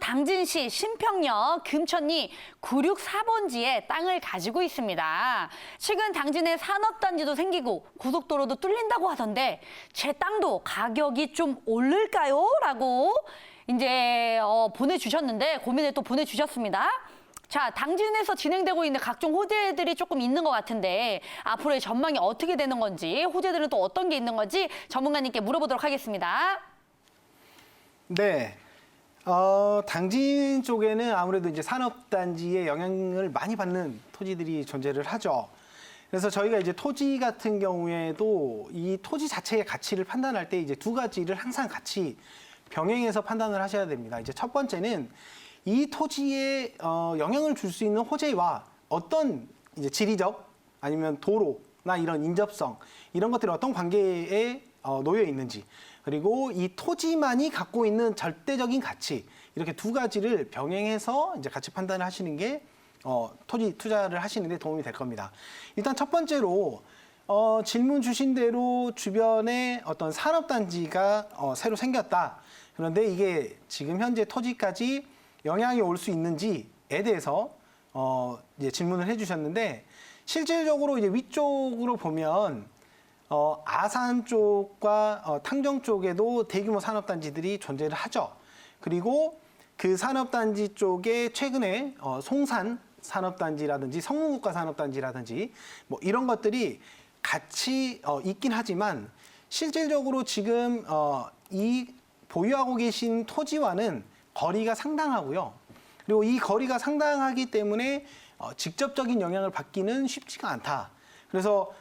당진시 신평역 금천리 964번지에 땅을 가지고 있습니다. 최근 당진에 산업단지도 생기고 고속도로도 뚫린다고 하던데 제 땅도 가격이 좀 오를까요? 라고 이제 보내주셨는데 고민을 또 보내주셨습니다. 자, 당진에서 진행되고 있는 각종 호재들이 조금 있는 것 같은데 앞으로의 전망이 어떻게 되는 건지, 호재들은 또 어떤 게 있는 건지 전문가님께 물어보도록 하겠습니다. 네. 당진 쪽에는 아무래도 이제 산업단지의 영향을 많이 받는 토지들이 존재를 하죠. 그래서 저희가 이제 토지 같은 경우에도 이 토지 자체의 가치를 판단할 때 이제 두 가지를 항상 같이 병행해서 판단을 하셔야 됩니다. 이제 첫 번째는 이 토지에 영향을 줄 수 있는 호재와 어떤 이제 지리적 아니면 도로나 이런 인접성 이런 것들이 어떤 관계에 놓여 있는지, 그리고 이 토지만이 갖고 있는 절대적인 가치, 이렇게 두 가지를 병행해서 이제 같이 판단을 하시는 게 토지 투자를 하시는 데 도움이 될 겁니다. 일단 첫 번째로 질문 주신 대로 주변에 어떤 산업단지가 새로 생겼다. 그런데 이게 지금 현재 토지까지 영향이 올 수 있는지에 대해서 이제 질문을 해주셨는데, 실질적으로 이제 위쪽으로 보면 아산 쪽과 탕정 쪽에도 대규모 산업단지들이 존재를 하죠. 그리고 그 산업단지 쪽에 최근에 송산 산업단지라든지 성문국가 산업단지라든지 뭐 이런 것들이 같이 있긴 하지만 실질적으로 지금 이 보유하고 계신 토지와는 거리가 상당하고요. 그리고 이 거리가 상당하기 때문에 직접적인 영향을 받기는 쉽지가 않다. 그래서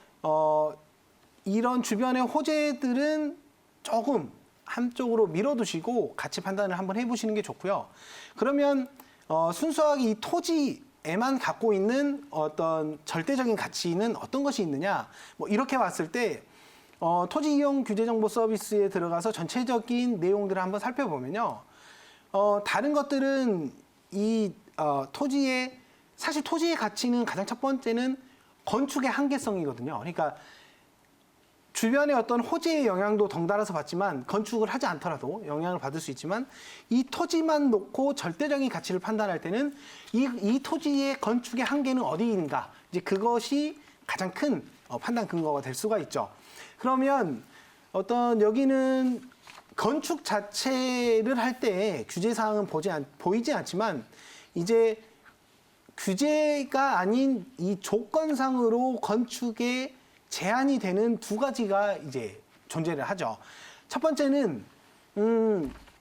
이런 주변의 호재들은 조금 한쪽으로 밀어두시고 같이 판단을 한번 해보시는 게 좋고요. 그러면 순수하게 이 토지에만 갖고 있는 어떤 절대적인 가치는 어떤 것이 있느냐, 뭐 이렇게 봤을 때 토지 이용 규제 정보 서비스에 들어가서 전체적인 내용들을 한번 살펴보면요. 다른 것들은 이 토지의, 사실 토지의 가치는 가장 첫 번째는 건축의 한계성이거든요. 그러니까 주변의 어떤 호재의 영향도 덩달아서 받지만, 건축을 하지 않더라도 영향을 받을 수 있지만, 이 토지만 놓고 절대적인 가치를 판단할 때는 이 토지의 건축의 한계는 어디인가, 이제 그것이 가장 큰 판단 근거가 될 수가 있죠. 그러면 여기는 건축 자체를 할 때 규제 사항은 보이지 않지만, 이제 규제가 아닌 이 조건상으로 건축에 제한이 되는 두 가지가 이제 존재를 하죠. 첫 번째는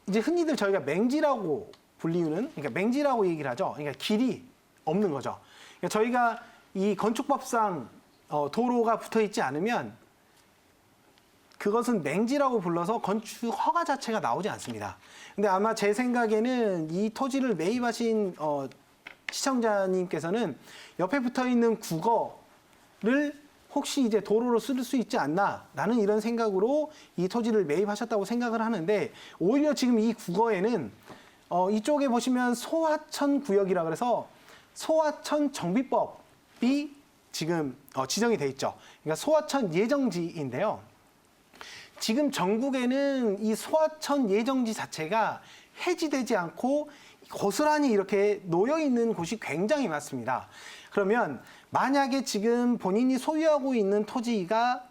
이제 흔히들 저희가 맹지라고 불리우는, 그러니까 맹지라고 얘기를 하죠. 그러니까 길이 없는 거죠. 그러니까 저희가 이 건축법상 도로가 붙어 있지 않으면 그것은 맹지라고 불러서 건축 허가 자체가 나오지 않습니다. 근데 아마 제 생각에는 이 토지를 매입하신 시청자님께서는 옆에 붙어 있는 국어를 혹시 이제 도로로 쓸 수 있지 않나라는 이런 생각으로 이 토지를 매입하셨다고 생각을 하는데, 오히려 지금 이 국어에는 이쪽에 보시면 소하천 구역이라 그래서 소하천 정비법이 지금 지정이 돼 있죠. 그러니까 소하천 예정지인데요. 지금 전국에는 이 소하천 예정지 자체가 해지되지 않고 고스란히 이렇게 놓여 있는 곳이 굉장히 많습니다. 그러면 만약에 지금 본인이 소유하고 있는 토지가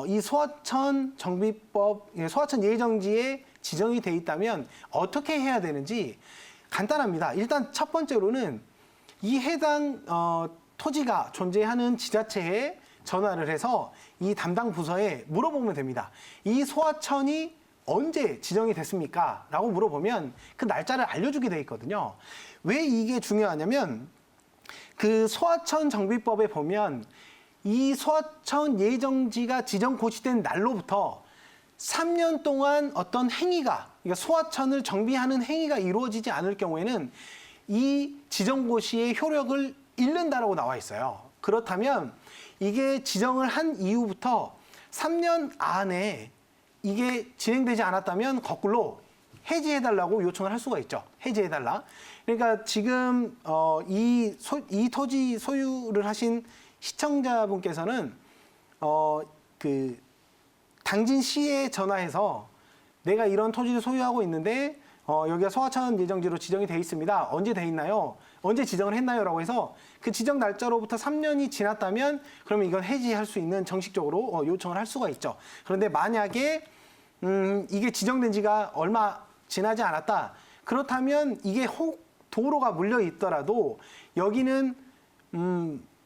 이 소하천 정비법, 소하천 예정지에 지정이 돼 있다면 어떻게 해야 되는지 간단합니다. 일단 첫 번째로는 이 해당 토지가 존재하는 지자체에 전화를 해서 이 담당 부서에 물어보면 됩니다. 이 소하천이 언제 지정이 됐습니까? 라고 물어보면 그 날짜를 알려주게 돼 있거든요. 왜 이게 중요하냐면, 그 소하천 정비법에 보면 이 소하천 예정지가 지정 고시된 날로부터 3년 동안 어떤 행위가, 그러니까 소하천을 정비하는 행위가 이루어지지 않을 경우에는 이 지정 고시의 효력을 잃는다라고 나와 있어요. 그렇다면 이게 지정을 한 이후부터 3년 안에 이게 진행되지 않았다면 거꾸로 해지해달라고 요청을 할 수가 있죠. 해지해달라. 그러니까 지금 이 토지 소유를 하신 시청자분께서는 당진시에 전화해서 내가 이런 토지를 소유하고 있는데 여기가 소하천 예정지로 지정이 돼 있습니다. 언제 돼 있나요? 언제 지정을 했나요? 라고 해서 그 지정 날짜로부터 3년이 지났다면 그러면 이건 해지할 수 있는 정식적으로 요청을 할 수가 있죠. 그런데 만약에 이게 지정된 지가 얼마 지나지 않았다. 그렇다면 이게 혹 도로가 물려 있더라도 여기는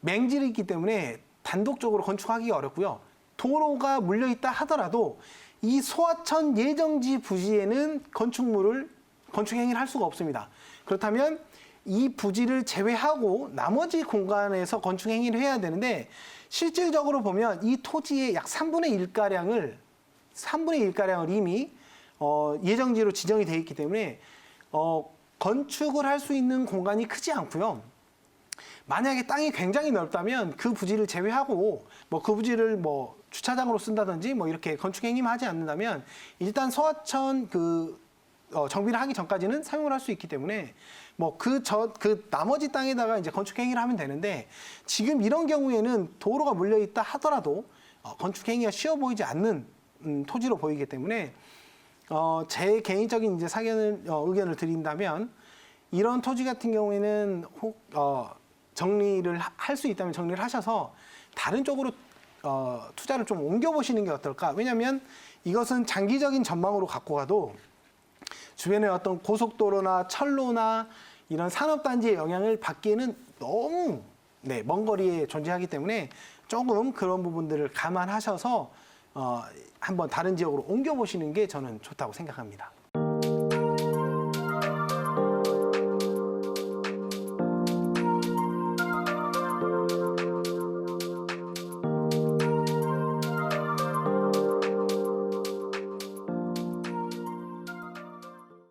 맹지를 있기 때문에 단독적으로 건축하기가 어렵고요. 도로가 물려 있다 하더라도 이 소하천 예정지 부지에는 건축 행위를 할 수가 없습니다. 그렇다면 이 부지를 제외하고 나머지 공간에서 건축 행위를 해야 되는데 실질적으로 보면 이 토지의 약 3분의 1가량을 이미 예정지로 지정이 되어 있기 때문에 건축을 할 수 있는 공간이 크지 않고요. 만약에 땅이 굉장히 넓다면 그 부지를 제외하고 그 부지를 주차장으로 쓴다든지 이렇게 건축 행위만 하지 않는다면 일단 소하천 정비를 하기 전까지는 사용을 할 수 있기 때문에 그 나머지 땅에다가 이제 건축 행위를 하면 되는데 지금 이런 경우에는 도로가 물려 있다 하더라도 건축 행위가 쉬워 보이지 않는 토지로 보이기 때문에 제 개인적인 이제 의견을 드린다면 이런 토지 같은 경우에는 정리를 할 수 있다면 정리를 하셔서 다른 쪽으로 투자를 좀 옮겨보시는 게 어떨까? 왜냐하면 이것은 장기적인 전망으로 갖고 가도 주변의 어떤 고속도로나 철로나 이런 산업단지의 영향을 받기에는 너무 먼 거리에 존재하기 때문에 조금 그런 부분들을 감안하셔서 한번 다른 지역으로 옮겨보시는 게 저는 좋다고 생각합니다.